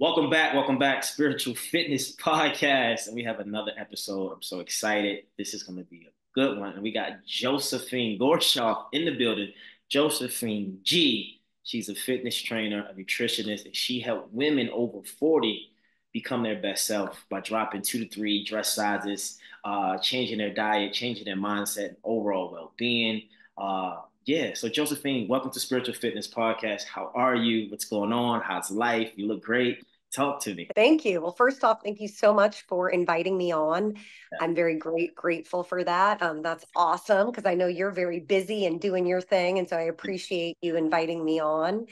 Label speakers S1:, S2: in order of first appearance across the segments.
S1: Welcome back, Spiritual Fitness Podcast. And we have another episode. I'm so excited. This is going to be a good one. And we got Josephine Gorchoff in the building. Josephine G. She's a fitness trainer, a nutritionist, and she helped women over 40 become their best self by dropping 2 to 3 dress sizes, changing their diet, changing their mindset, and overall well-being. So Josephine, welcome to Spiritual Fitness Podcast. How are you? What's going on? How's life? You look great. Talk to me.
S2: Thank you. Well, first off, thank you so much for inviting me on.
S1: Yeah.
S2: I'm very grateful for that. That's awesome because I know you're very busy and doing your thing. And so I appreciate you inviting me on.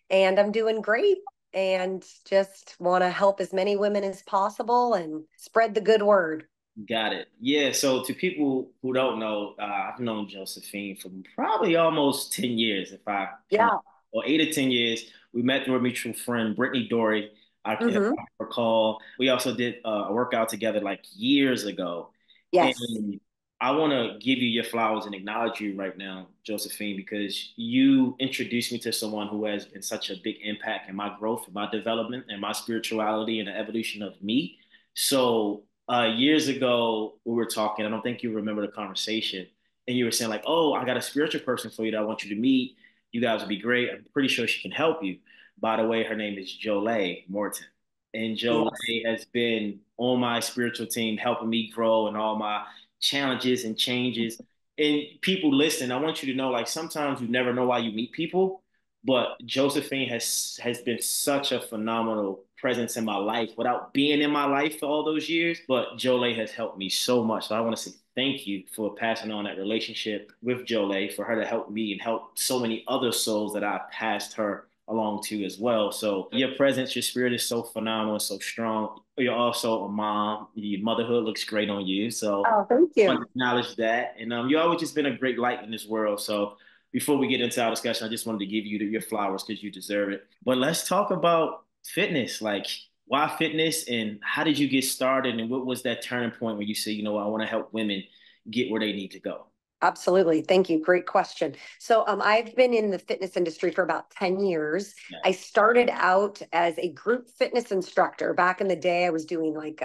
S2: And I'm doing great and just want to help as many women as possible and spread the good word.
S1: Got it. Yeah. So to people who don't know, I've known Josephine for probably almost 10 years, if I count,
S2: Yeah.
S1: or 8 or 10 years. We met through a mutual friend, Brittany Dory. If
S2: Hmm.
S1: I recall. We also did a workout together like years ago.
S2: Yes.
S1: And I want to give you your flowers and acknowledge you right now, Josephine, because you introduced me to someone who has been such a big impact in my growth, my development, and my spirituality and the evolution of me. So years ago, we were talking. I don't think you remember the conversation, and you were saying like, "Oh, I got a spiritual person for you that I want you to meet. You guys would be great. I'm pretty sure she can help you." By the way, her name is Jolie Morton, and
S2: Yes.
S1: Jolie has been on my spiritual team, helping me grow and all my challenges and changes. And people listen, I want you to know, like sometimes you never know why you meet people, but Josephine has been such a phenomenal presence in my life without being in my life for all those years. But Jolie has helped me so much. So I want to say thank you for passing on that relationship with Jolie, for her to help me and help so many other souls that I passed her along to as well. So your presence, your spirit is so phenomenal, so strong. You're also a mom. Your motherhood looks great on you. So
S2: Oh, thank
S1: I want
S2: you.
S1: to acknowledge that. And you always just been a great light in this world. So before we get into our discussion, I just wanted to give you your flowers because you deserve it. But let's talk about fitness. Like, why fitness and how did you get started? And what was that turning point where you say, you know what, I want to help women get where they need to go?
S2: Absolutely. Thank you. Great question. So, I've been in the fitness industry for about 10 years.
S1: Yeah.
S2: I started out as a group fitness instructor. Back in the day, I was doing like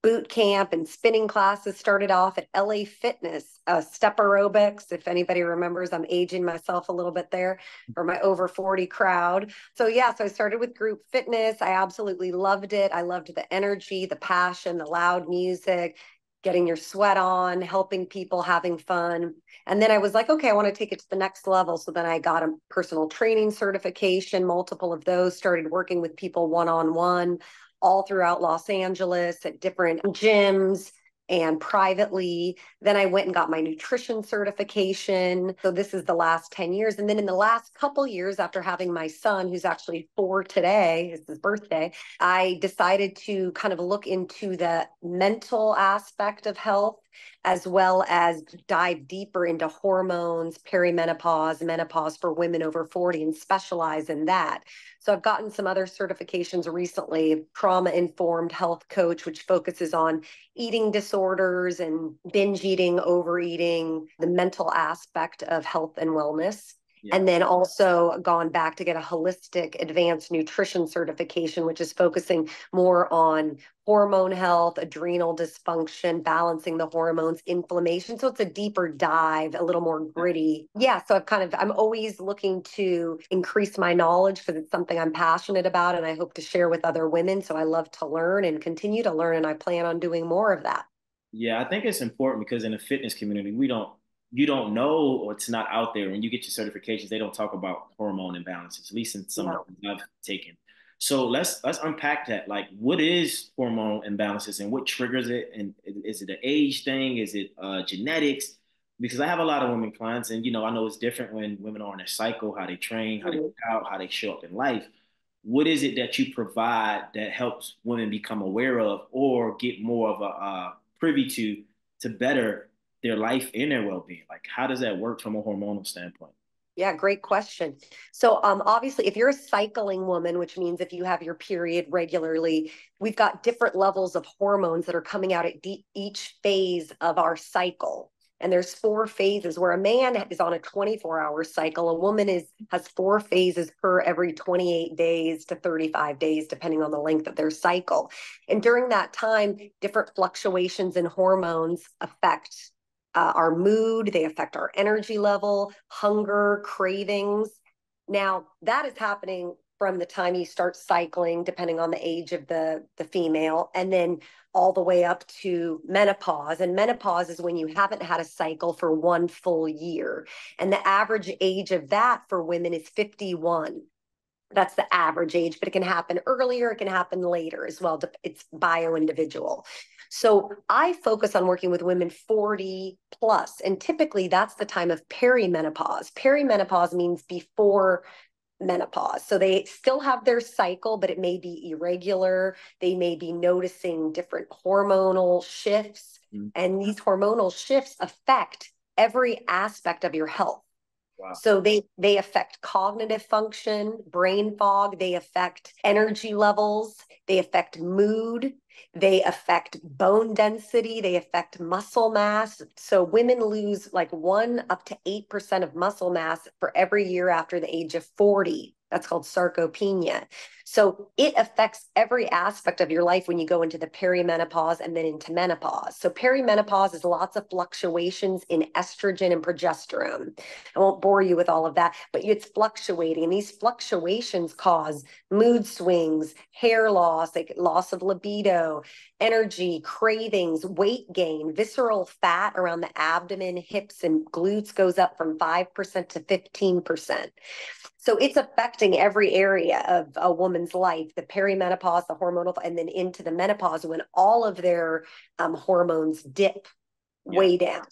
S2: boot camp and spinning classes. Started off at LA Fitness, step aerobics. If anybody remembers, I'm aging myself a little bit there for my over 40 crowd. So, yeah, so I started with group fitness. I absolutely loved it. I loved the energy, the passion, the loud music, getting your sweat on, helping people, having fun. And then I was like, okay, I want to take it to the next level. So then I got a personal training certification, multiple of those, started working with people one on one all throughout Los Angeles at different gyms and privately. Then I went and got my nutrition certification. So this is the last 10 years. And then in the last couple years, after having my son, who's actually 4 today, it's his birthday, I decided to kind of look into the mental aspect of health as well as dive deeper into hormones, perimenopause, menopause for women over 40 and specialize in that. So I've gotten some other certifications recently, trauma informed health coach, which focuses on eating disorders and binge eating, overeating, the mental aspect of health and wellness.
S1: Yeah.
S2: And then also gone back to get a holistic advanced nutrition certification, which is focusing more on hormone health, adrenal dysfunction, balancing the hormones, inflammation. So it's a deeper dive, a little more gritty. Yeah. So I'm always looking to increase my knowledge because it's something I'm passionate about and I hope to share with other women. So I love to learn and continue to learn. And I plan on doing more of that.
S1: Yeah, I think it's important because in the fitness community, you don't know, or it's not out there. When you get your certifications, they don't talk about hormone imbalances, at least in some of
S2: No.
S1: the ones I've taken. So let's unpack that. Like, what is hormone imbalances and what triggers it? And is it an age thing? Is it genetics? Because I have a lot of women clients, and I know it's different when women are in their cycle, how they train, how they
S2: Mhm.
S1: work out, how they show up in life. What is it that you provide that helps women become aware of or get more of a privy to better their life and their well-being? Like, how does that work from a hormonal standpoint?
S2: Yeah, great question. So, obviously, if you're a cycling woman, which means if you have your period regularly, we've got different levels of hormones that are coming out at each phase of our cycle. And there's 4 phases where a man is on a 24-hour cycle. A woman has 4 phases per every 28 days to 35 days, depending on the length of their cycle. And during that time, different fluctuations in hormones affect our mood, they affect our energy level, hunger, cravings. Now, that is happening from the time you start cycling, depending on the age of the female, and then all the way up to menopause. And menopause is when you haven't had a cycle for 1 full year. And the average age of that for women is 51. That's the average age, but it can happen earlier, it can happen later as well. It's bio-individual. So I focus on working with women 40 plus, and typically that's the time of perimenopause. Perimenopause means before menopause. So they still have their cycle, but it may be irregular. They may be noticing different hormonal shifts, and these hormonal shifts affect every aspect of your health.
S1: Wow.
S2: So they affect cognitive function, brain fog, they affect energy levels, they affect mood, they affect bone density, they affect muscle mass. So women lose like 1 up to 8% of muscle mass for every year after the age of 40. That's called sarcopenia. So it affects every aspect of your life when you go into the perimenopause and then into menopause. So perimenopause is lots of fluctuations in estrogen and progesterone. I won't bore you with all of that, but it's fluctuating. And these fluctuations cause mood swings, hair loss, like loss of libido, energy, cravings, weight gain, visceral fat around the abdomen, hips, and glutes goes up from 5% to 15%. So it's affecting every area of a woman's life, the perimenopause, the hormonal, and then into the menopause when all of their hormones dip way down.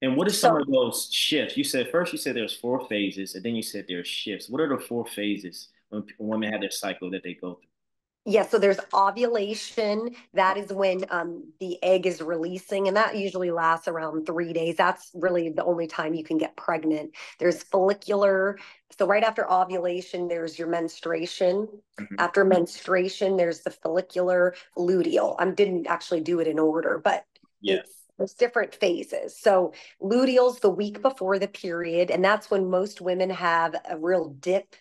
S1: And what are some of those shifts? You said first you said there's 4 phases, and then you said there's shifts. What are the 4 phases when women have their cycle that they go through?
S2: Yeah, so there's ovulation. That is when the egg is releasing, and that usually lasts around 3 days. That's really the only time you can get pregnant. There's follicular. So right after ovulation, there's your menstruation. After menstruation, there's the follicular, luteal. I didn't actually do it in order, but there's different phases. So luteal's the week before the period, and that's when most women have a real dip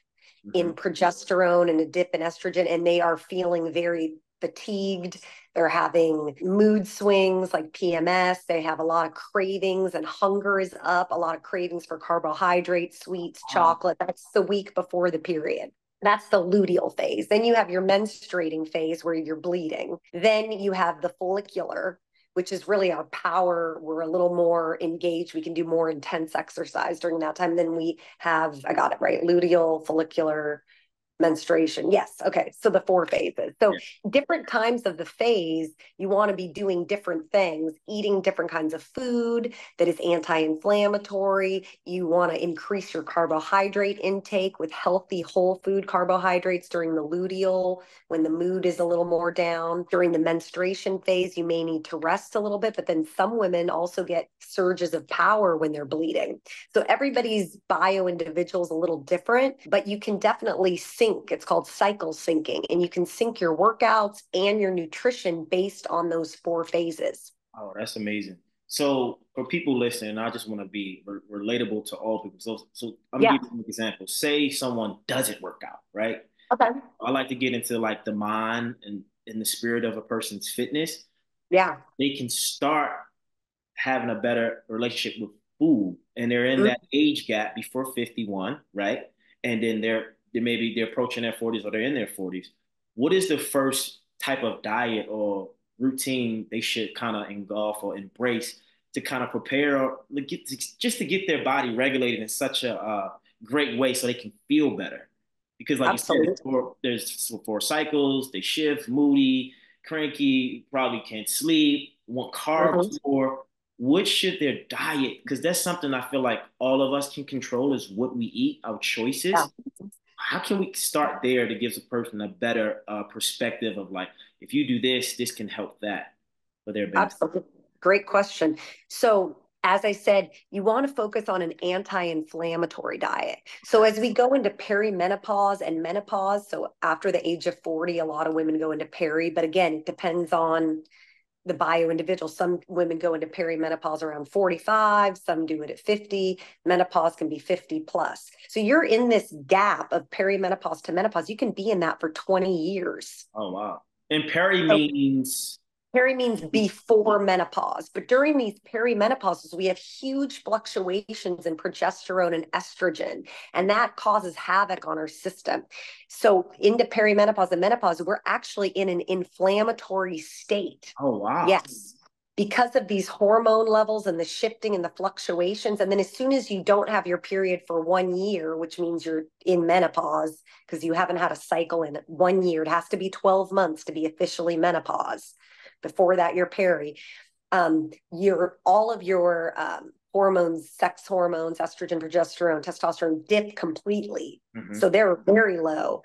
S2: in progesterone and a dip in estrogen, and they are feeling very fatigued. They're having mood swings like PMS. They have a lot of cravings, and hunger is up, a lot of cravings for carbohydrates, sweets, chocolate. That's the week before the period. That's the luteal phase. Then you have your menstruating phase where you're bleeding. Then you have the follicular, which is really our power. We're a little more engaged. We can do more intense exercise during that time. Then we have, I got it right, luteal, follicular, menstruation. Yes. Okay. So the 4 phases. So different times of the phase, you want to be doing different things, eating different kinds of food that is anti-inflammatory. You want to increase your carbohydrate intake with healthy whole food carbohydrates during the luteal, when the mood is a little more down. During the menstruation phase, you may need to rest a little bit, but then some women also get surges of power when they're bleeding. So everybody's bio-individual is a little different, but you can definitely sync. It's called cycle syncing, and you can sync your workouts and your nutrition based on those 4 phases.
S1: Oh, that's amazing. So for people listening, I just want to be relatable to all people. So I'm gonna give you an example. Say someone doesn't work out, right?
S2: Okay.
S1: I like to get into like the mind and in the spirit of a person's fitness.
S2: Yeah.
S1: They can start having a better relationship with food, and they're in that age gap before 51, right? And then maybe they're approaching their 40s or they're in their 40s. What is the first type of diet or routine they should kind of engulf or embrace to kind of prepare or just to get their body regulated in such a great way so they can feel better? Because like
S2: Absolutely.
S1: you said, there's 4 cycles, they shift, moody, cranky, probably can't sleep, want carbs more. What should their diet? Because that's something I feel like all of us can control is what we eat, our choices. How can we start there to give a person a better perspective of like, if you do this, this can help that for their benefit?
S2: Absolutely. Great question. So as I said, you want to focus on an anti-inflammatory diet. So as we go into perimenopause and menopause, so after the age of 40, a lot of women go into peri, but again, it depends on the bio individual. Some women go into perimenopause around 45, some do it at 50. Menopause can be 50 plus. So you're in this gap of perimenopause to menopause. You can be in that for 20 years.
S1: Oh, wow. And peri
S2: So
S1: means,
S2: peri means before menopause, but during these perimenopauses, we have huge fluctuations in progesterone and estrogen, and that causes havoc on our system. So into perimenopause and menopause, we're actually in an inflammatory state.
S1: oh, wow.
S2: Yes, because of these hormone levels and the shifting and the fluctuations. And then as soon as you don't have your period for 1 year, which means you're in menopause because you haven't had a cycle in 1 year, it has to be 12 months to be officially menopause. Before that, you're peri. All of your hormones, sex hormones, estrogen, progesterone, testosterone dip completely.
S1: Mm-hmm.
S2: So they're very low.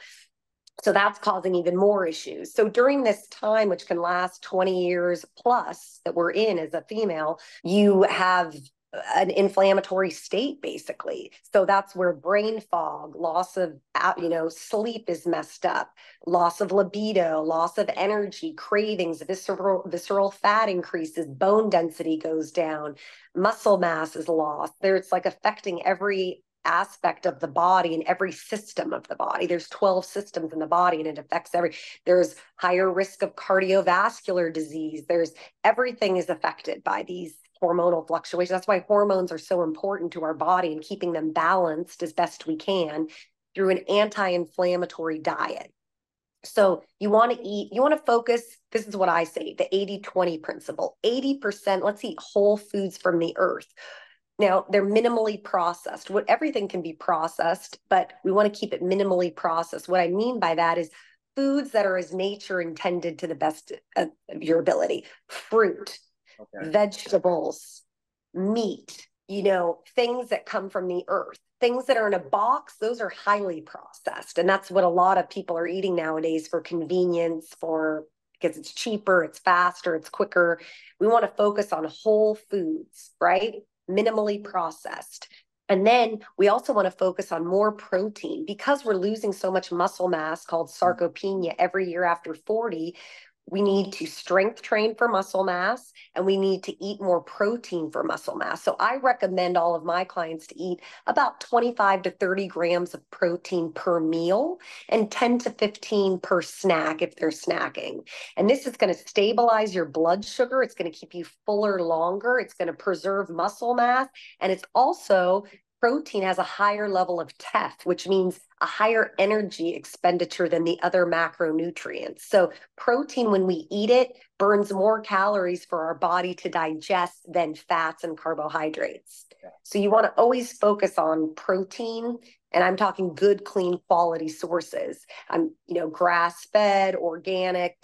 S2: So that's causing even more issues. So during this time, which can last 20 years plus that we're in as a female, you have an inflammatory state, basically. So that's where brain fog, loss of, sleep is messed up, loss of libido, loss of energy, cravings, visceral fat increases, bone density goes down, muscle mass is lost. It's like affecting every aspect of the body and every system of the body. There's 12 systems in the body and it affects there's higher risk of cardiovascular disease. Everything is affected by these hormonal fluctuations. That's why hormones are so important to our body and keeping them balanced as best we can through an anti-inflammatory diet. So you want to focus, this is what I say, the 80-20 principle. 80%, let's eat whole foods from the earth. Now, they're minimally processed. Everything can be processed, but we want to keep it minimally processed. What I mean by that is foods that are as nature intended to the best of your ability. Fruit, okay, vegetables, meat, things that come from the earth. Things that are in a box, those are highly processed. And that's what a lot of people are eating nowadays for convenience, because it's cheaper, it's faster, it's quicker. We want to focus on whole foods, right? Minimally processed. And then we also want to focus on more protein because we're losing so much muscle mass called sarcopenia every year after 40. We need to strength train for muscle mass and we need to eat more protein for muscle mass. So I recommend all of my clients to eat about 25 to 30 grams of protein per meal and 10 to 15 per snack if they're snacking. And this is going to stabilize your blood sugar. It's going to keep you fuller longer. It's going to preserve muscle mass. And it's also protein has a higher level of TEF, which means a higher energy expenditure than the other macronutrients. So protein, when we eat it, burns more calories for our body to digest than fats and carbohydrates. So you want to always focus on protein, and I'm talking good, clean, quality sources. Grass-fed, organic,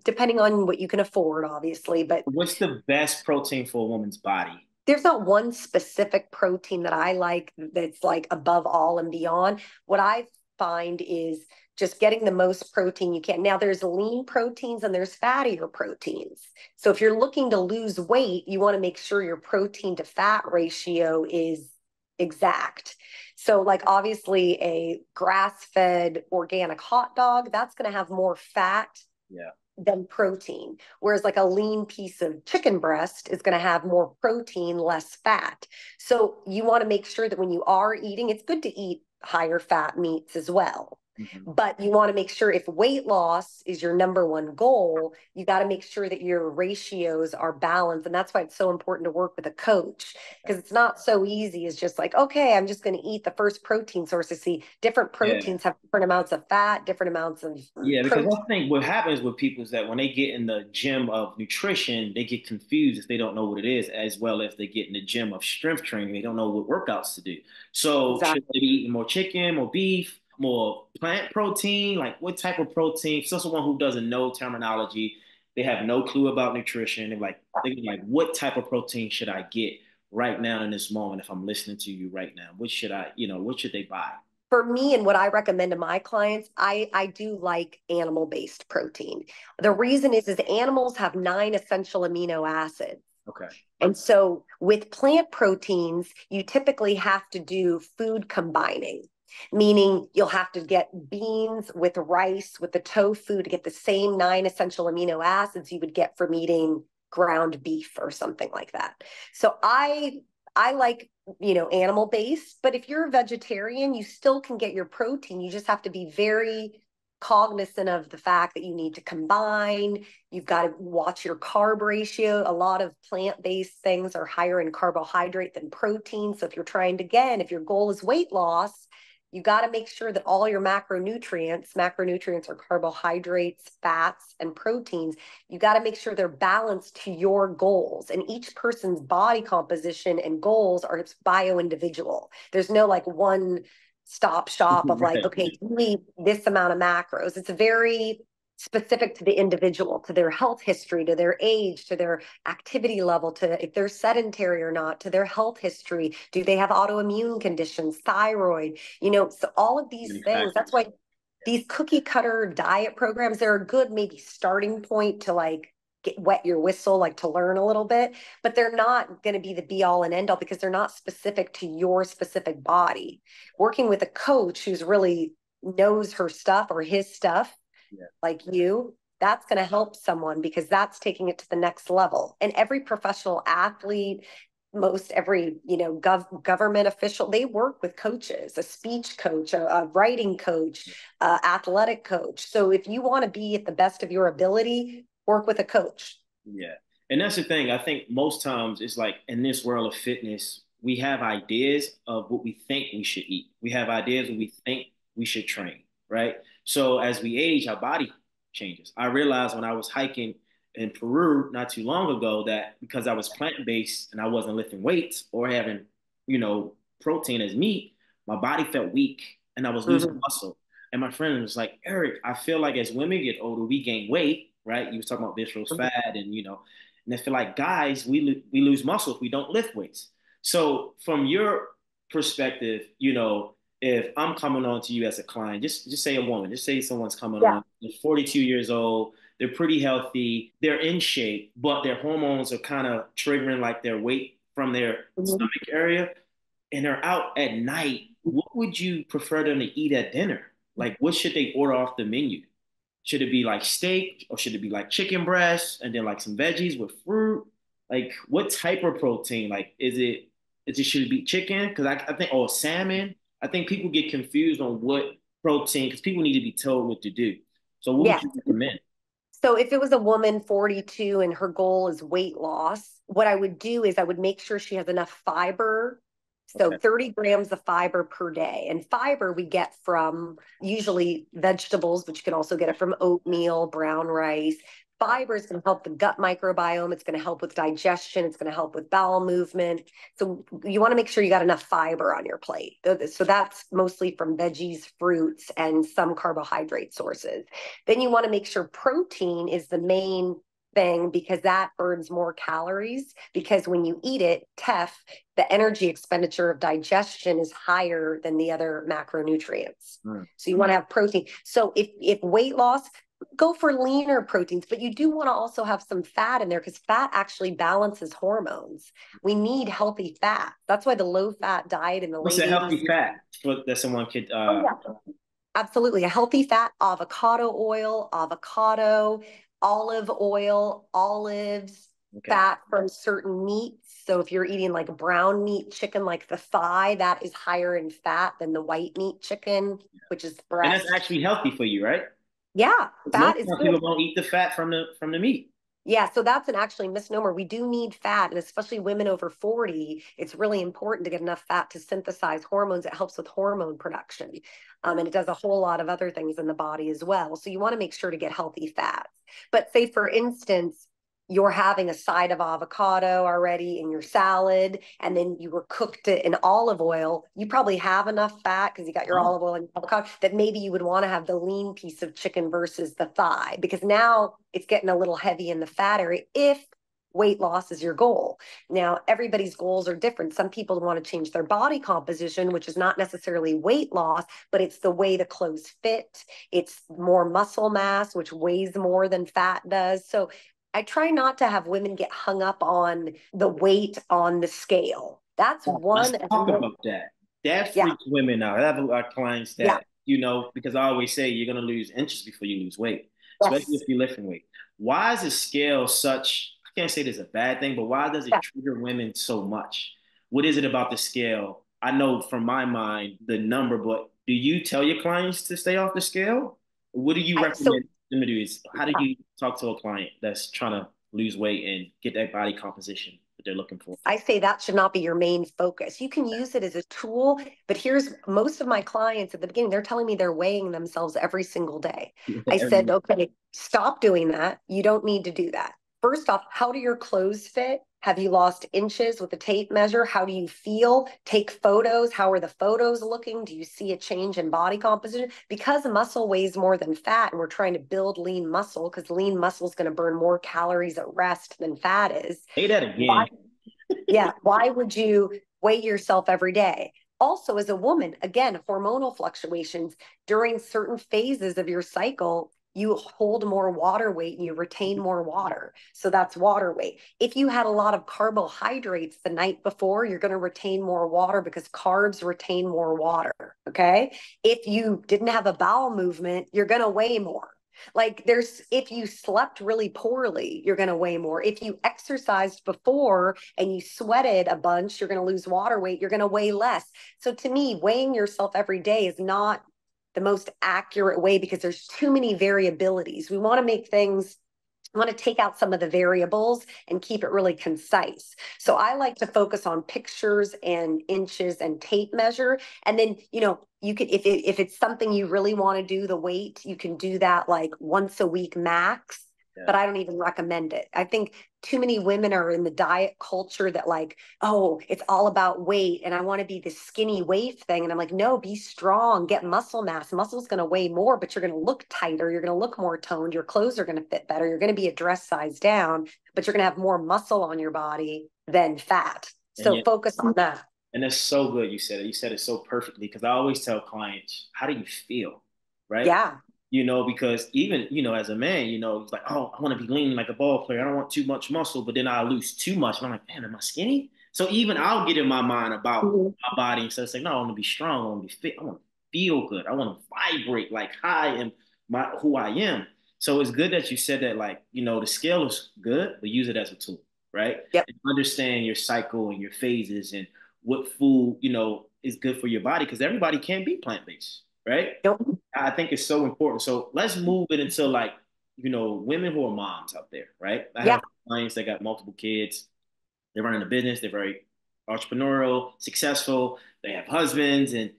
S2: depending on what you can afford, obviously. But
S1: what's the best protein for a woman's body?
S2: There's not one specific protein that I like that's like above all and beyond. What I find is just getting the most protein you can. Now, there's lean proteins and there's fattier proteins. So if you're looking to lose weight, you want to make sure your protein to fat ratio is exact. So like obviously a grass-fed organic hot dog, that's going to have more fat.
S1: Yeah.
S2: Than protein. Whereas like a lean piece of chicken breast is going to have more protein, less fat. So you want to make sure that when you are eating, it's good to eat higher fat meats as well. Mm-hmm. But you want to make sure if weight loss is your number one goal, you got to make sure that your ratios are balanced. And that's why it's so important to work with a coach, because it's not so easy as just like, okay, I'm just going to eat the first protein source. To see different proteins have different amounts of fat, different amounts of
S1: because
S2: protein.
S1: I think what happens with people is that when they get in the gym of nutrition, they get confused if they don't know what it is, as well as they get in the gym of strength training, they don't know what workouts to do. So exactly. Should they be eating more chicken, more beef, more plant protein? Like what type of protein? So someone who doesn't know terminology, they have no clue about nutrition. They're like, what type of protein should I get right now in this moment if I'm listening to you right now? What should they buy?
S2: For me and what I recommend to my clients, I do like animal-based protein. The reason is animals have 9 essential amino acids.
S1: Okay.
S2: And so with plant proteins, you typically have to do food combining. meaning you'll have to get beans with rice, with the tofu to get the same 9 essential amino acids you would get from eating ground beef or something like that. So I like, animal based, but if you're a vegetarian, you still can get your protein. You just have to be very cognizant of the fact that you need to combine. You've got to watch your carb ratio. A lot of plant-based things are higher in carbohydrate than protein. So if you're trying to, again, if your goal is weight loss, you got to make sure that all your macronutrients are carbohydrates, fats, and proteins. You got to make sure they're balanced to your goals. And each person's body composition and goals are bio-individual. There's no like one stop shop of like, okay, you need this amount of macros. It's very specific to the individual, to their health history, to their age, to their activity level, to if they're sedentary or not, to their health history. Do they have autoimmune conditions, thyroid? So all of these things. That's why these cookie cutter diet programs, they're a good maybe starting point to like get wet your whistle, like to learn a little bit, but they're not going to be the be all and end all because they're not specific to your specific body. Working with a coach who's really knows her stuff or his stuff, like you, that's going to help someone because that's taking it to the next level. And every professional athlete, most every government official, they work with coaches, a speech coach, a writing coach, athletic coach. So if you want to be at the best of your ability, work with a coach.
S1: Yeah. And that's the thing. I think most times it's like in this world of fitness, we have ideas of what we think we should eat. We have ideas of what we think we should train, right? So as we age, our body changes. I realized when I was hiking in Peru not too long ago that because I was plant-based and I wasn't lifting weights or having, protein as meat, my body felt weak and I was losing muscle. And my friend was like, Eric, I feel like as women get older, we gain weight, right? You was talking about visceral fat and I feel like guys, we lose muscle if we don't lift weights. So from your perspective, if I'm coming on to you as a client, just say a woman, just say someone's coming
S2: Yeah.
S1: on, they're 42 years old, they're pretty healthy, they're in shape, but their hormones are kind of triggering like their weight from their stomach area, and they're out at night. What would you prefer them to eat at dinner? Like, what should they order off the menu? Should it be like steak or should it be like chicken breast and then like some veggies with fruit? Like, what type of protein? Like, should it be chicken? Because I think, or salmon. I think people get confused on what protein because people need to be told what to do. So, what would
S2: Yeah.
S1: you recommend?
S2: So if it was a woman 42 and her goal is weight loss, what I would do is I would make sure she has enough fiber. So
S1: Okay.
S2: 30 grams of fiber per day. And fiber we get from usually vegetables, but you can also get it from oatmeal, brown rice. Fiber is going to help the gut microbiome. It's going to help with digestion. It's going to help with bowel movement. So you want to make sure you got enough fiber on your plate. So that's mostly from veggies, fruits, and some carbohydrate sources. Then you want to make sure protein is the main thing because that burns more calories because when you eat it, the energy expenditure of digestion is higher than the other macronutrients. So you want to have protein. So if weight loss, go for leaner proteins, but you do want to also have some fat in there because fat actually balances hormones. We need healthy fat. That's why the low fat diet in the
S1: What's
S2: late
S1: a
S2: 80s.
S1: healthy fat that someone could?
S2: Oh, yeah. Absolutely. A healthy fat, avocado oil, avocado, olive oil, olives,
S1: Okay.
S2: fat from certain meats. So if you're eating like brown meat chicken, like the thigh, that is higher in fat than the white meat chicken, which is the
S1: And that's
S2: breast.
S1: actually healthy for you, right?
S2: Yeah,
S1: Most
S2: fat is
S1: times
S2: good.
S1: people don't eat the fat from the meat.
S2: Yeah, so that's an actually misnomer. We do need fat, and especially women over 40, it's really important to get enough fat to synthesize hormones. It helps with hormone production. And it does a whole lot of other things in the body as well. So you want to make sure to get healthy fats. But say, for instance, you're having a side of avocado already in your salad, and then you were cooked it in olive oil, you probably have enough fat because you got your
S1: Oh,
S2: olive oil and avocado that maybe you would want to have the lean piece of chicken versus the thigh because now it's getting a little heavy in the fat area if weight loss is your goal. Now, everybody's goals are different. Some people want to change their body composition, which is not necessarily weight loss, but it's the way the clothes fit. It's more muscle mass, which weighs more than fat does. So I try not to have women get hung up on the weight on the scale. That's
S1: let's
S2: one.
S1: talk about that. that
S2: Yeah.
S1: freaks women out. I have a lot of clients
S2: Yeah.
S1: that, because I always say you're gonna lose inches before you lose weight, especially
S2: Yes.
S1: if you're lifting weight. Why is the scale such, I can't say this is a bad thing, but why does it
S2: Yeah.
S1: trigger women so much? What is it about the scale? I know from my mind the number, but do you tell your clients to stay off the scale? What do you
S2: So
S1: recommend them to do? Is how do
S2: yeah,
S1: you talk to a client that's trying to lose weight and get that body composition that they're looking for?
S2: I say that should not be your main focus. You can use it as a tool, but here's most of my clients at the beginning, they're telling me they're weighing themselves every single day. I said, okay, stop doing that. You don't need to do that. First off, how do your clothes fit? Have you lost inches with a tape measure? How do you feel? Take photos. How are the photos looking? Do you see a change in body composition? Because muscle weighs more than fat, and we're trying to build lean muscle because lean muscle is going to burn more calories at rest than fat is.
S1: Say that
S2: Why
S1: again.
S2: yeah. Why would you weigh yourself every day? Also, as a woman, again, hormonal fluctuations during certain phases of your cycle, you hold more water weight and you retain more water. So that's water weight. If you had a lot of carbohydrates the night before, you're going to retain more water because carbs retain more water. Okay. If you didn't have a bowel movement, you're going to weigh more. Like if you slept really poorly, you're going to weigh more. If you exercised before and you sweated a bunch, you're going to lose water weight, you're going to weigh less. So to me, weighing yourself every day is not the most accurate way because there's too many variabilities. We want to make things want to take out some of the variables and keep it really concise. So I like to focus on pictures and inches and tape measure. And then, you could, if it's something you really want to do, the weight, you can do that like once a week max,
S1: Yeah.
S2: but I don't even recommend it. I think too many women are in the diet culture that like, oh, it's all about weight and I want to be this skinny waif thing. And I'm like, no, be strong, get muscle mass. Muscle's going to weigh more, but you're going to look tighter. You're going to look more toned. Your clothes are going to fit better. You're going to be a dress size down, but you're going to have more muscle on your body than fat.
S1: And
S2: So
S1: yeah,
S2: focus on that.
S1: and that's so good. You said it. You said it so perfectly because I always tell clients, how do you feel? Right?
S2: Yeah.
S1: Because even, as a man, it's like, oh, I want to be lean like a ball player. I don't want too much muscle, but then I lose too much. And I'm like, man, am I skinny? So even I'll get in my mind about
S2: Mhm.
S1: my body and so it's like, no, I want to be strong. I want to be fit. I want to feel good. I want to vibrate like high in who I am. So it's good that you said that, like, the scale is good, but use it as a tool, right?
S2: Yep.
S1: And understand your cycle and your phases and what food, is good for your body because everybody can't be plant-based, right?
S2: Nope.
S1: I think it's so important. So let's move it into like, women who are moms out there, right? I
S2: Yeah.
S1: have clients that got multiple kids. They're running a business. They're very entrepreneurial, successful. They have husbands and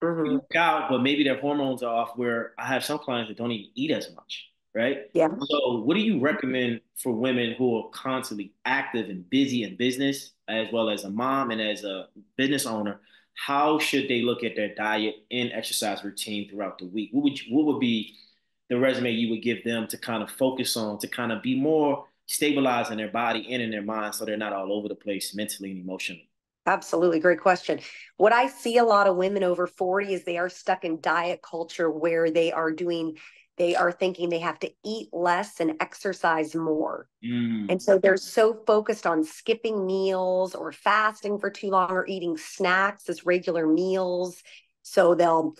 S1: they
S2: Hmm.
S1: work out, but maybe their hormones are off where I have some clients that don't even eat as much, right?
S2: Yeah.
S1: So what do you recommend for women who are constantly active and busy in business, as well as a mom and as a business owner? How should they look at their diet and exercise routine throughout the week? What would be the resume you would give them to kind of focus on to kind of be more stabilized in their body and in their mind so they're not all over the place mentally and emotionally?
S2: Absolutely. Great question. What I see a lot of women over 40 is they are stuck in diet culture where they are thinking they have to eat less and exercise more.
S1: Mm.
S2: And so they're so focused on skipping meals or fasting for too long or eating snacks as regular meals. So they'll,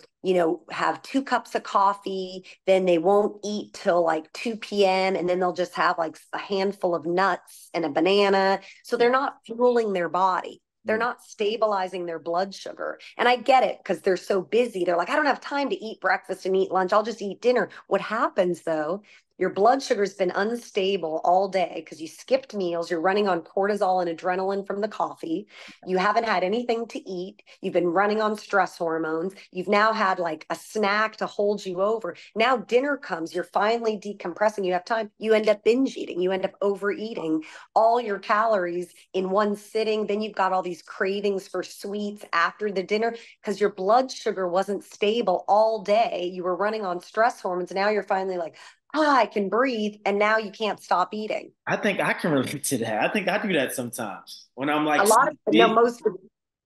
S2: have 2 cups of coffee, then they won't eat till like 2 p.m. And then they'll just have like a handful of nuts and a banana. So they're not fueling their body. They're
S1: Mm.
S2: not stabilizing their blood sugar. And I get it because they're so busy. They're like, I don't have time to eat breakfast and eat lunch. I'll just eat dinner. What happens though your blood sugar's been unstable all day because you skipped meals. You're running on cortisol and adrenaline from the coffee. You haven't had anything to eat. You've been running on stress hormones. You've now had like a snack to hold you over. Now dinner comes. You're finally decompressing. You have time. You end up binge eating. You end up overeating all your calories in one sitting. Then you've got all these cravings for sweets after the dinner because your blood sugar wasn't stable all day. You were running on stress hormones. Now you're finally like, I can breathe, and now you can't stop eating.
S1: I think I can relate to that. I think I do that sometimes when I'm
S2: A
S1: like so
S2: lot of no,
S1: busy
S2: most
S1: and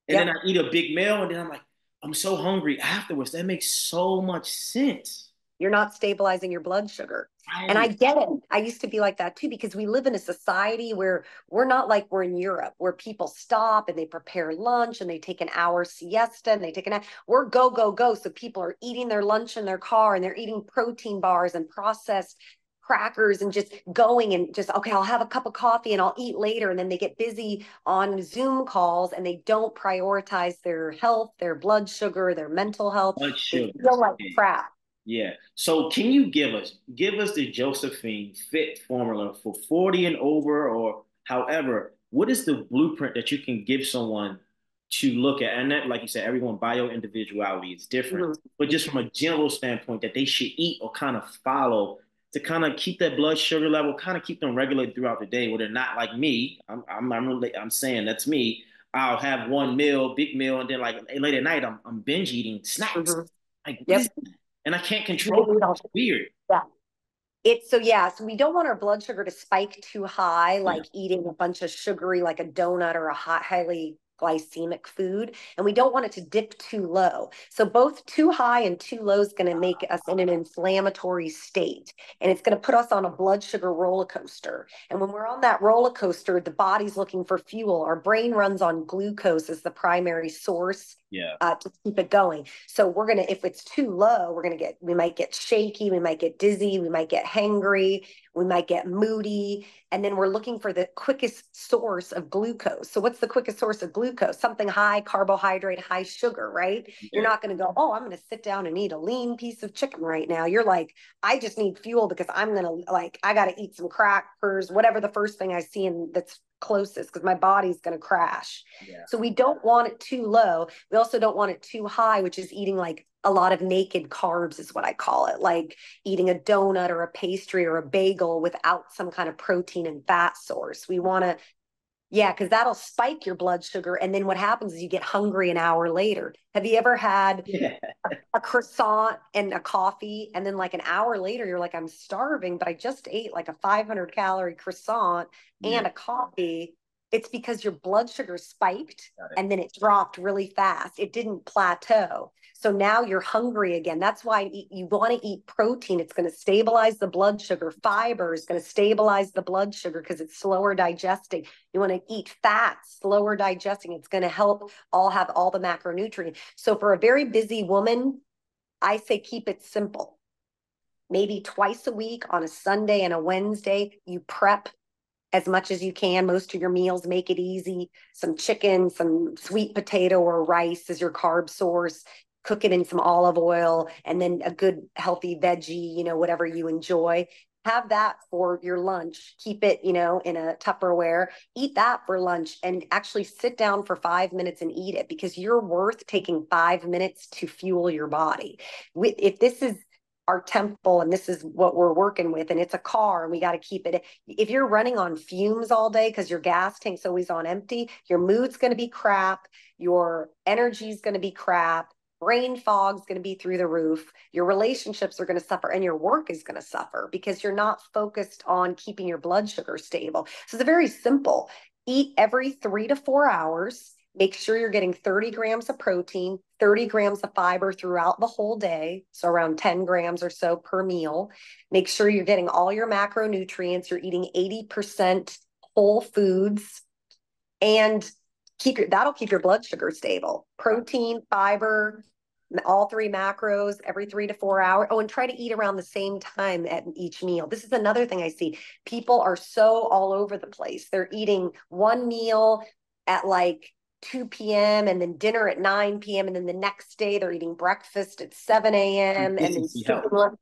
S1: then
S2: yep,
S1: I eat a big meal and then I'm like, I'm so hungry afterwards. That makes so much sense.
S2: You're not stabilizing your blood sugar. And I
S1: Right.
S2: get it. I used to be like that too, because we live in a society where we're not like we're in Europe, where people stop and they prepare lunch and they take an hour siesta and they take an hour. We're go, go, go. So people are eating their lunch in their car and they're eating protein bars and processed crackers and just going and just, okay, I'll have a cup of coffee and I'll eat later. And then they get busy on Zoom calls and they don't prioritize their health, their blood sugar, their mental health.
S1: Blood
S2: They
S1: sugar.
S2: feel like
S1: Yeah.
S2: crap.
S1: Yeah. So can you give us the Josephine fit formula for 40 and over, or however, what is the blueprint that you can give someone to look at? And that, like you said, everyone bio individuality is different,
S2: Mhm.
S1: but just from a general standpoint that they should eat or kind of follow to kind of keep that blood sugar level, kind of keep them regulated throughout the day, where they're not like me. I'm saying that's me. I'll have one meal, big meal, and then like late at night, I'm binge eating snacks.
S2: Mhm.
S1: Like, what is
S2: Yep.
S1: that? And I can't
S2: You
S1: control
S2: can
S1: it.
S2: eat all.
S1: It's weird.
S2: Yeah. It's so yeah, so we don't want our blood sugar to spike too high,
S1: Yeah.
S2: like eating a bunch of sugary, like a donut or a highly glycemic food. And we don't want it to dip too low. So both too high and too low is going to make us in an inflammatory state. And it's going to put us on a blood sugar roller coaster. And when we're on that roller coaster, the body's looking for fuel. Our brain runs on glucose as the primary source
S1: Yeah.
S2: to keep it going. So we're going to, if it's too low, we might get shaky, we might get dizzy, we might get hangry, we might get moody. And then we're looking for the quickest source of glucose. So what's the quickest source of glucose? Something high carbohydrate, high sugar, right? You're
S1: Yeah.
S2: not going to go, oh, I'm going to sit down and eat a lean piece of chicken right now. You're like, I just need fuel because I'm going to like, I got to eat some crackers, whatever the first thing I see and that's closest because my body's going to crash.
S1: Yeah.
S2: So we don't want it too low. We also don't want it too high, which is eating like a lot of naked carbs is what I call it, like eating a donut or a pastry or a bagel without some kind of protein and fat source. We want to, yeah, because that'll spike your blood sugar. And then what happens is you get hungry an hour later. Have you ever had
S1: Yeah.
S2: a croissant and a coffee, and then like an hour later, you're like, I'm starving, but I just ate like a 500-calorie croissant
S1: Yeah.
S2: and a coffee? It's because your blood sugar spiked
S1: Got it.
S2: and then it dropped really fast. It didn't plateau. So now you're hungry again. That's why you want to eat protein. It's going to stabilize the blood sugar. Fiber is going to stabilize the blood sugar because it's slower digesting. You want to eat fats, slower digesting. It's going to help have all the macronutrients. So for a very busy woman, I say keep it simple. Maybe twice a week on a Sunday and a Wednesday, you prep as much as you can. Most of your meals, make it easy. Some chicken, some sweet potato or rice as your carb source. Cook it in some olive oil and then a good healthy veggie, whatever you enjoy. Have that for your lunch. Keep it, in a Tupperware. Eat that for lunch and actually sit down for 5 minutes and eat it because you're worth taking 5 minutes to fuel your body. If this is our temple and this is what we're working with and it's a car and we got to keep it, if you're running on fumes all day because your gas tank's always on empty, your mood's going to be crap, your energy's going to be crap, brain fog's going to be through the roof, your relationships are going to suffer, and your work is going to suffer because you're not focused on keeping your blood sugar stable. So it's very simple. Eat every 3 to 4 hours. Make sure you're getting 30 grams of protein, 30 grams of fiber throughout the whole day. So around 10 grams or so per meal. Make sure you're getting all your macronutrients. You're eating 80% whole foods and that'll keep your blood sugar stable. Protein, fiber, all three macros every 3 to 4 hours. Oh, and try to eat around the same time at each meal. This is another thing I see. People are so all over the place. They're eating one meal at like 2 p.m. and then dinner at 9 p.m. And then the next day they're eating breakfast at 7 a.m. and then
S1: Consistency
S2: sleeping.
S1: helps.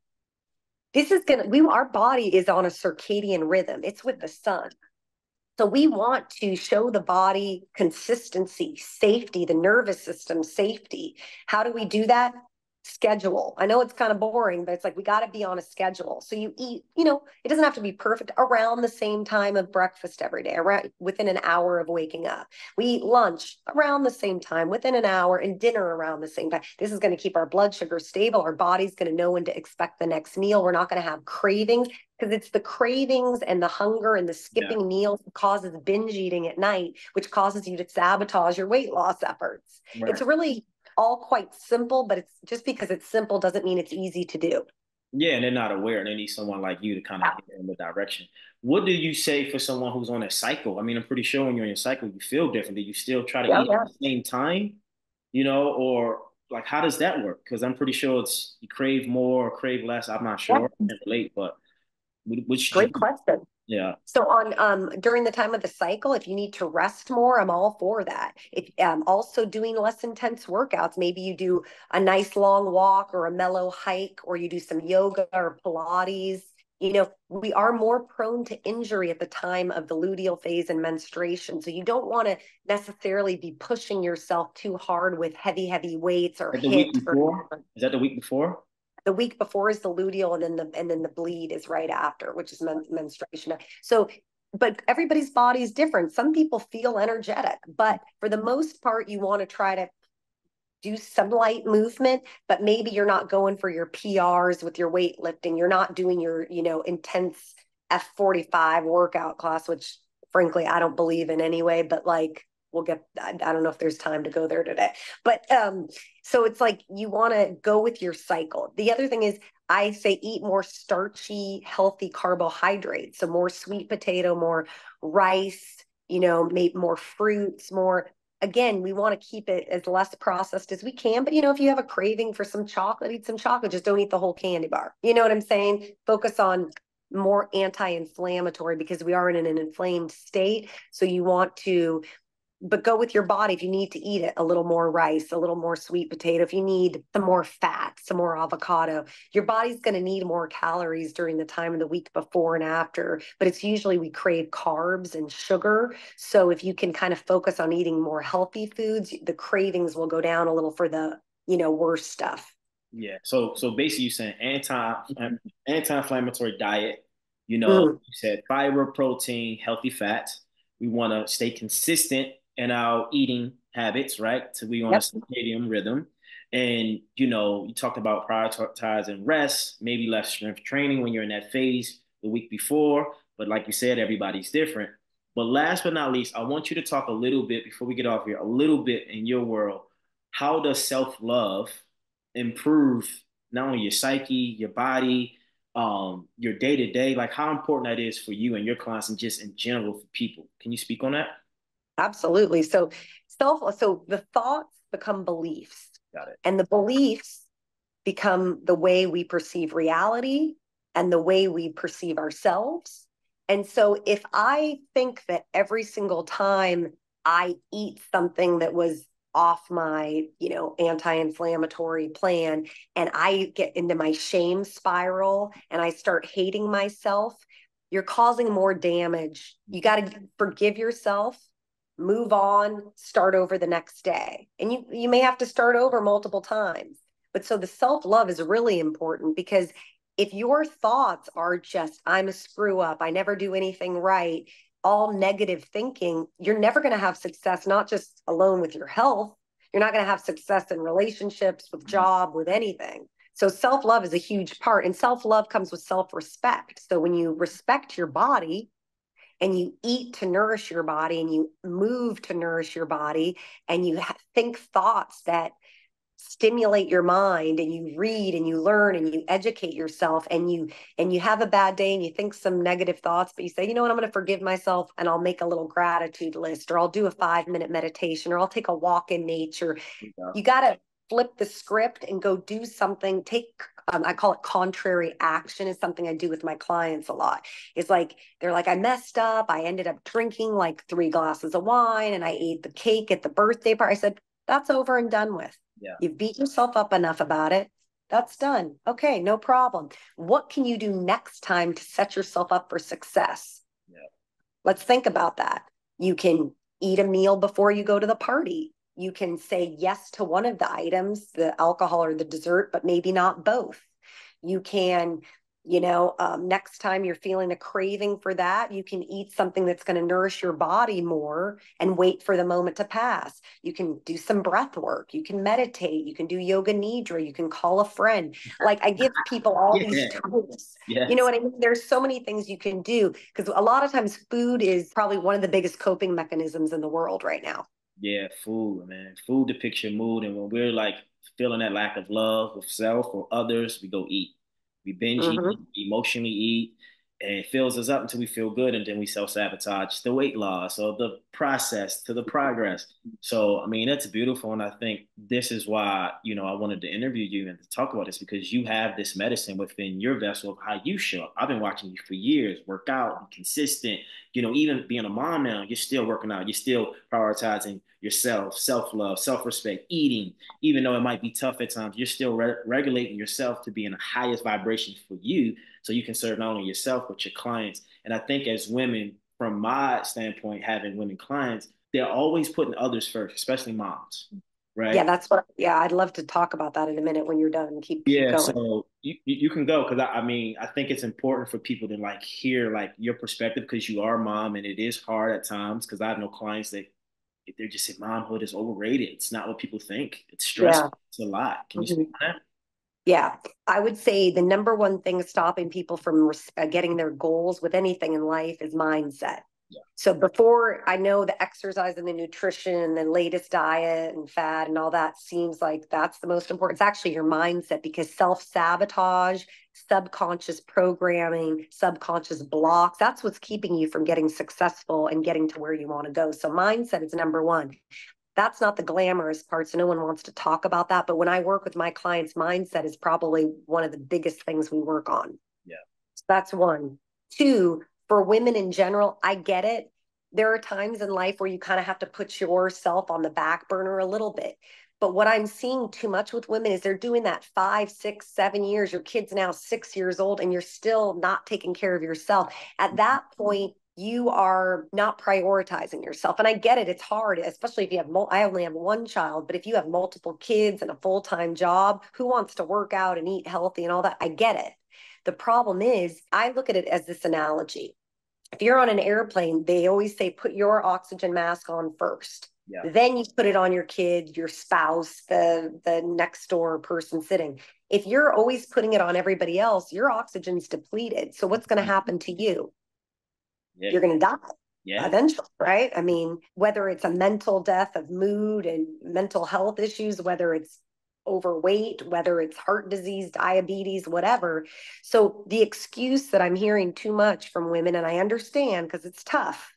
S2: This is our body is on a circadian rhythm. It's with the sun. So we want to show the body consistency, safety, the nervous system safety. How do we do that? Schedule. I know it's kind of boring, but it's like we got to be on a schedule. So you eat, it doesn't have to be perfect around the same time of breakfast every day, around within an hour of waking up. We eat lunch around the same time, within an hour, and dinner around the same time. This is going to keep our blood sugar stable. Our body's going to know when to expect the next meal. We're not going to have cravings because it's the cravings and the hunger and the
S1: Yeah.
S2: skipping meals that causes binge eating at night, which causes you to sabotage your weight loss efforts.
S1: Right.
S2: It's really all quite simple, but it's just because it's simple doesn't mean it's easy to do.
S1: Yeah, and they're not aware. They need someone like you to kind of
S2: Yeah,
S1: get in the direction. What do you say for someone who's on a cycle? I mean, I'm pretty sure when you're in your cycle, you feel different. Do you still try to
S2: yeah,
S1: eat at
S2: yeah.
S1: the same time, or like how does that work? Because I'm pretty sure it's you crave more or crave less. I'm not
S2: Yeah.
S1: sure. I can't relate, but which do
S2: Great
S1: you,
S2: question.
S1: yeah.
S2: So on during the time of the cycle, if you need to rest more, I'm all for that. If also doing less intense workouts, maybe you do a nice long walk or a mellow hike, or you do some yoga or Pilates. We are more prone to injury at the time of the luteal phase and menstruation. So you don't want to necessarily be pushing yourself too hard with heavy, heavy weights or
S1: Like the week
S2: hit or
S1: before? Is that the week before?
S2: the week before is the luteal, and then the bleed is right after, which is menstruation. So but everybody's body is different. Some people feel energetic, but for the most part you want to try to do some light movement, but maybe you're not going for your PRs with your weightlifting. You're not doing your intense F45 workout class, which frankly I don't believe in anyway, but like we'll get, I don't know if there's time to go there today. But so it's like you want to go with your cycle. The other thing is I say eat more starchy, healthy carbohydrates. So more sweet potato, more rice, maybe more fruits, more, again, we want to keep it as less processed as we can. But if you have a craving for some chocolate, eat some chocolate. Just don't eat the whole candy bar. You know what I'm saying? Focus on more anti-inflammatory because we are in an inflamed state. So you want to, but go with your body. If you need to eat it, a little more rice, a little more sweet potato, if you need some more fat, some more avocado, your body's going to need more calories during the time of the week before and after. But it's usually we crave carbs and sugar. So if you can kind of focus on eating more healthy foods, the cravings will go down a little for the worse stuff.
S1: Yeah. So basically you're saying anti-inflammatory diet,
S2: Mm.
S1: you said fiber, protein, healthy fats. We want to stay consistent in our eating habits, right? So we on a
S2: Yep.
S1: circadian rhythm. And you talked about prioritizing rest, maybe less strength training when you're in that phase the week before. But like you said, everybody's different. But last but not least, I want you to talk a little bit before we get off here, a little bit in your world. How does self-love improve not only your psyche, your body, your day to day, like how important that is for you and your clients and just in general for people. Can you speak on that?
S2: Absolutely. So the thoughts become beliefs,
S1: Got it.
S2: and the beliefs become the way we perceive reality and the way we perceive ourselves. And so if I think that every single time I eat something that was off my, anti-inflammatory plan, and I get into my shame spiral and I start hating myself, you're causing more damage. You got to forgive yourself, move on, start over the next day. And you may have to start over multiple times. But so the self love is really important, because if your thoughts are just, I'm a screw up, I never do anything right, all negative thinking, you're never going to have success, not just alone with your health. You're not going to have success in relationships, with job, with anything. So self love is a huge part. And self love comes with self respect. So when you respect your body, and you eat to nourish your body, and you move to nourish your body, and you think thoughts that stimulate your mind, and you read and you learn and you educate yourself, and you have a bad day and you think some negative thoughts, but you say, you know what, I'm going to forgive myself, and I'll make a little gratitude list, or I'll do a 5-minute meditation, or I'll take a walk in nature.
S1: Yeah.
S2: You got to flip the script and go do something. I call it contrary action, is something I do with my clients a lot. It's like, they're like, I messed up. I ended up drinking like 3 glasses of wine, and I ate the cake at the birthday party. I said, that's over and done with.
S1: Yeah.
S2: You've beat yourself up enough about it. That's done. Okay, no problem. What can you do next time to set yourself up for success?
S1: Yeah.
S2: Let's think about that. You can eat a meal before you go to the party. You can say yes to one of the items, the alcohol or the dessert, but maybe not both. You can, next time you're feeling a craving for that, you can eat something that's going to nourish your body more and wait for the moment to pass. You can do some breath work. You can meditate. You can do yoga nidra. You can call a friend. Like, I give people all these
S1: Yeah.
S2: tools. You know
S1: Yes.
S2: what I mean? There's so many things you can do, because a lot of times food is probably one of the biggest coping mechanisms in the world right now.
S1: Yeah. Food, man. Food depicts your mood. And when we're like feeling that lack of love of self or others, we go eat. We binge eat,
S2: Hmm.
S1: we emotionally eat, and it fills us up until we feel good, and then we self-sabotage the weight loss or the process to the progress. So, I mean, that's beautiful. And I think this is why, I wanted to interview you and to talk about this because you have this medicine within your vessel of how you show up. I've been watching you for years, work out, be consistent, even being a mom now, you're still working out, you're still prioritizing yourself, self-love, self-respect, eating, even though it might be tough at times, you're still regulating yourself to be in the highest vibration for you so you can serve not only yourself, but your clients. And I think as women, from my standpoint, having women clients, they're always putting others first, especially moms,
S2: Yeah,
S1: right?
S2: yeah, I'd love to talk about that in a minute when you're done. Keep
S1: Yeah,
S2: going.
S1: so you can go because I mean I think it's important for people to like hear like your perspective because you are a mom and it is hard at times because I have no clients that they're just say momhood is overrated. It's not what people think. It's stressful.
S2: Yeah.
S1: It's a lot. Can you speak
S2: Mhm.
S1: on that?
S2: Yeah, I would say the number one thing stopping people from getting their goals with anything in life is mindset.
S1: Yeah.
S2: So before I know the exercise and the nutrition and the latest diet and fad and all that seems like that's the most important. It's actually your mindset because self-sabotage, subconscious programming, subconscious blocks, that's what's keeping you from getting successful and getting to where you want to go. So mindset is number one. That's not the glamorous part. So no one wants to talk about that. But when I work with my clients, mindset is probably one of the biggest things we work on.
S1: Yeah.
S2: So that's one. Two, for women in general, I get it. There are times in life where you kind of have to put yourself on the back burner a little bit. But what I'm seeing too much with women is they're doing that 5, 6, 7 years. Your kid's now 6 years old and you're still not taking care of yourself. At that point, you are not prioritizing yourself. And I get it. It's hard, especially if you have, I only have one child, but if you have multiple kids and a full-time job, who wants to work out and eat healthy and all that? I get it. The problem is, I look at it as this analogy. If you're on an airplane, they always say put your oxygen mask on first.
S1: Yeah.
S2: Then you put it on your kid, your spouse, the next door person sitting. If you're always putting it on everybody else, your oxygen's depleted. So what's going to happen to you?
S1: Yeah.
S2: You're going to die
S1: Yeah.
S2: eventually, right? I mean, whether it's a mental death of mood and mental health issues, whether it's overweight, whether it's heart disease, diabetes, whatever. So the excuse that I'm hearing too much from women, and I understand because it's tough,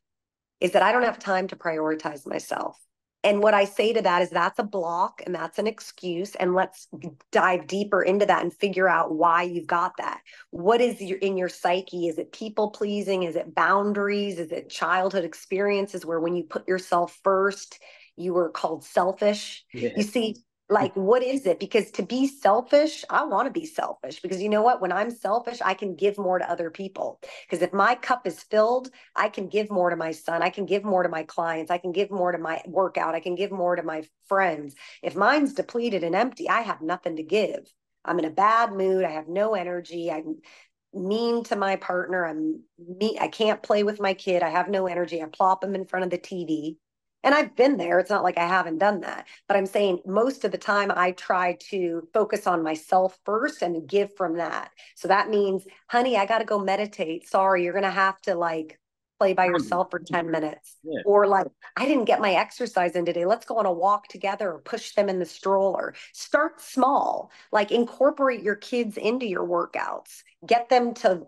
S2: is that I don't have time to prioritize myself. And what I say to that is that's a block and that's an excuse. And let's dive deeper into that and figure out why you've got that. What is in your psyche? Is it people pleasing? Is it boundaries? Is it childhood experiences where when you put yourself first, you were called selfish? You
S1: Yeah.
S2: see, like, what is it? Because to be selfish, I want to be selfish because you know what? When I'm selfish, I can give more to other people. Because if my cup is filled, I can give more to my son. I can give more to my clients. I can give more to my workout. I can give more to my friends. If mine's depleted and empty, I have nothing to give. I'm in a bad mood. I have no energy. I'm mean to my partner. I can't play with my kid. I have no energy. I plop him in front of the TV. And I've been there. It's not like I haven't done that. But I'm saying most of the time I try to focus on myself first and give from that. So that means, honey, I got to go meditate. Sorry, you're going to have to like play by yourself for 10 minutes.
S1: Yeah.
S2: Or like, I didn't get my exercise in today. Let's go on a walk together or push them in the stroller. Start small, like incorporate your kids into your workouts. Get them to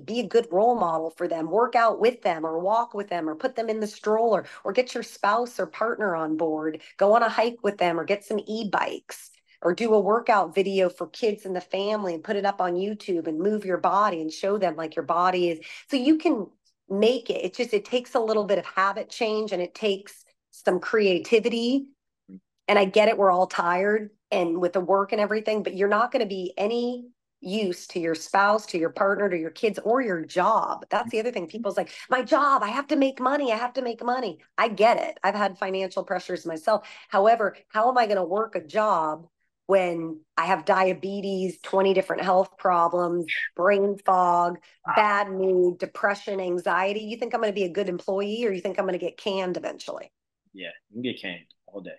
S2: be a good role model for them, work out with them or walk with them or put them in the stroller or get your spouse or partner on board, go on a hike with them or get some e-bikes or do a workout video for kids and the family and put it up on YouTube and move your body and show them like your body is so you can make it. It takes a little bit of habit change and it takes some creativity. And I get it, we're all tired and with the work and everything, but you're not going to be any use to your spouse, to your partner, to your kids, or your job. That's the other thing. People's like, my job, I have to make money. I have to make money. I get it. I've had financial pressures myself. However, how am I going to work a job when I have diabetes, 20 different health problems, brain fog, bad mood, depression, anxiety? You think I'm going to be a good employee or you think I'm going to get canned eventually?
S1: Yeah. You can get canned all day.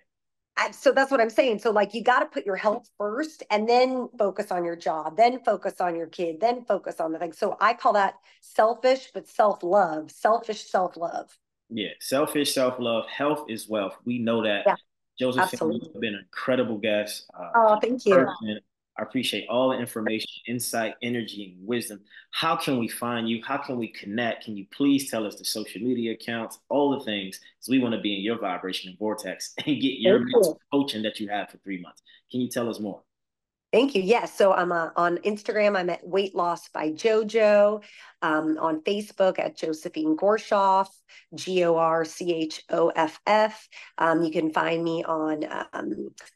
S2: So that's what I'm saying. So like you got to put your health first and then focus on your job, then focus on your kid, then focus on the thing. So I call that selfish, but self-love, selfish self-love.
S1: Yeah. Selfish self-love, health is wealth. We know that.
S2: Yeah,
S1: Josephine,
S2: absolutely.
S1: you've been an incredible guest,
S2: Oh, thank you.
S1: person. I appreciate all the information, insight, energy, and wisdom. How can we find you? How can we connect? Can you please tell us the social media accounts, all the things? So we want to be in your vibration and vortex and get your
S2: Thank
S1: mental
S2: you.
S1: coaching that you had for 3 months. Can you tell us more?
S2: Thank you. Yes. So I'm on Instagram. I'm at Weight Loss by JoJo. On Facebook at Josephine Gorchoff, Gorchoff. You can find me on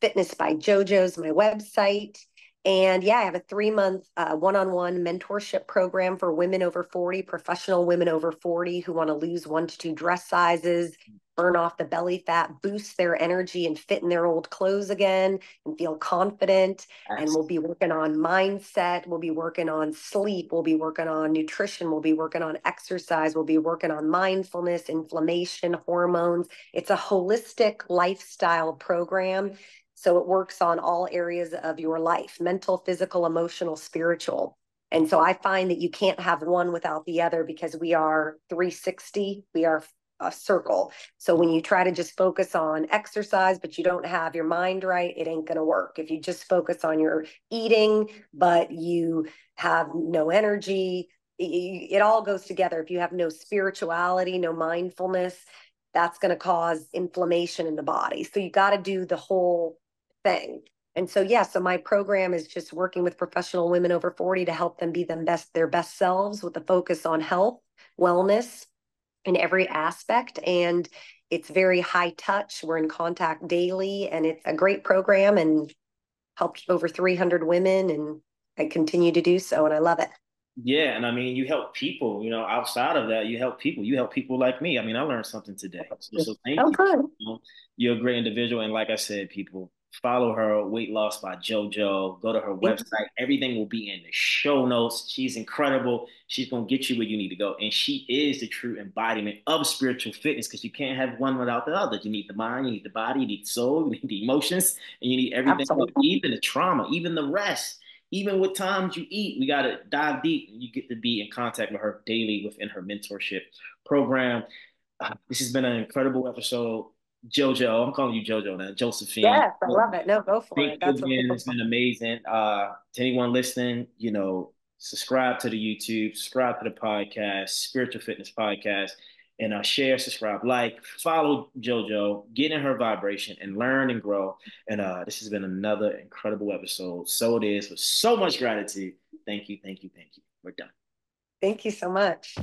S2: Fitness by JoJo's, my website. And yeah, I have a 3-month one-on-one mentorship program for women over 40, professional women over 40 who want to lose 1 to 2 dress sizes, burn off the belly fat, boost their energy, and fit in their old clothes again and feel confident. And we'll be working on mindset. We'll be working on sleep. We'll be working on nutrition. We'll be working on exercise. We'll be working on mindfulness, inflammation, hormones. It's a holistic lifestyle program. So it works on all areas of your life: mental, physical, emotional, spiritual. And so I find that you can't have one without the other because we are 360. We are a circle. So when you try to just focus on exercise, but you don't have your mind right, it ain't going to work. If you just focus on your eating, but you have no energy, it all goes together. If you have no spirituality, no mindfulness, that's going to cause inflammation in the body. So you got to do the whole thing. And so, yeah, so my program is just working with professional women over 40 to help them be their best selves with a focus on health, wellness, in every aspect. And it's very high touch. We're in contact daily, and it's a great program and helped over 300 women. And I continue to do so, and I love it.
S1: Yeah, and I mean, you help people, outside of that, you help people. You help people like me. I mean, I learned something today. So thank
S2: Oh,
S1: you.
S2: good.
S1: You're a great individual. And like I said, people, follow her, Weight Loss by JoJo. Go to her
S2: Thank
S1: website. Everything will be in the show notes. She's incredible. She's going to get you where you need to go. And she is the true embodiment of spiritual fitness, because you can't have one without the other. You need the mind, you need the body, you need the soul, you need the emotions, and you need everything,
S2: Absolutely.
S1: even the trauma, even the rest. Even with times you eat, we got to dive deep. You get to be in contact with her daily within her mentorship program. This has been an incredible episode. JoJo, I'm calling you JoJo now, Josephine.
S2: Yes, I love it. No, go for
S1: Thank
S2: it.
S1: you
S2: That's what
S1: again.
S2: people
S1: It's
S2: want.
S1: been amazing. To anyone listening, subscribe to the YouTube, subscribe to the podcast, Spiritual Fitness Podcast, and share, subscribe, like, follow JoJo, get in her vibration, and learn and grow. And this has been another incredible episode. So it is, with so much gratitude. Thank you, thank you, thank you. We're done.
S2: Thank you so much.